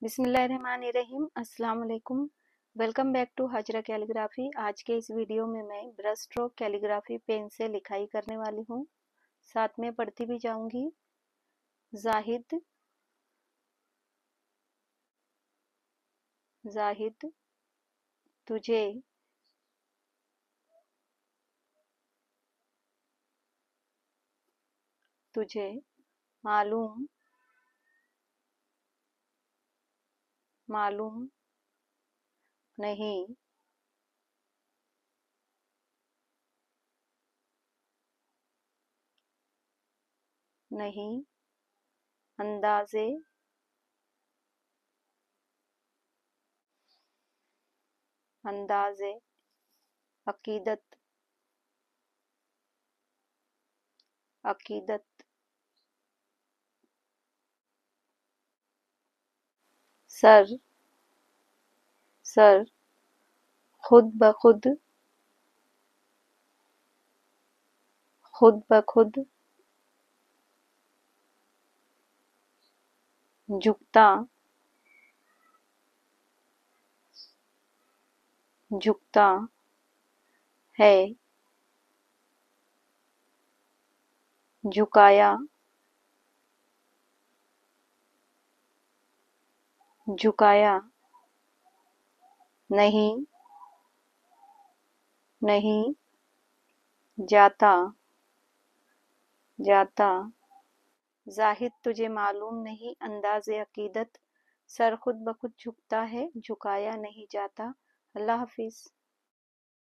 बिस्मिल्लाहिर्रहमानिर्रहीम। अस्सलाम वालेकुम। Welcome back to Hajra calligraphy. आज के इस वीडियो में मैं ब्रश स्ट्रोक कैलीग्राफी पेन से लिखाई करने वाली हूँ, साथ में पढ़ती भी जाऊंगी। जाहिद, जाहिद तुझे तुझे मालूम मालूम नहीं नहीं अंदाज़े अंदाज़े अकीदत अकीदत सर सर खुद ब खुद झुकता झुकता है, झुकाया झुकाया नहीं नहीं जाता जाता। जाहिद तुझे मालूम नहीं अंदाज़े अकीदत, सर खुद ब खुद झुकता है, झुकाया नहीं जाता। अल्लाह हाफिज़।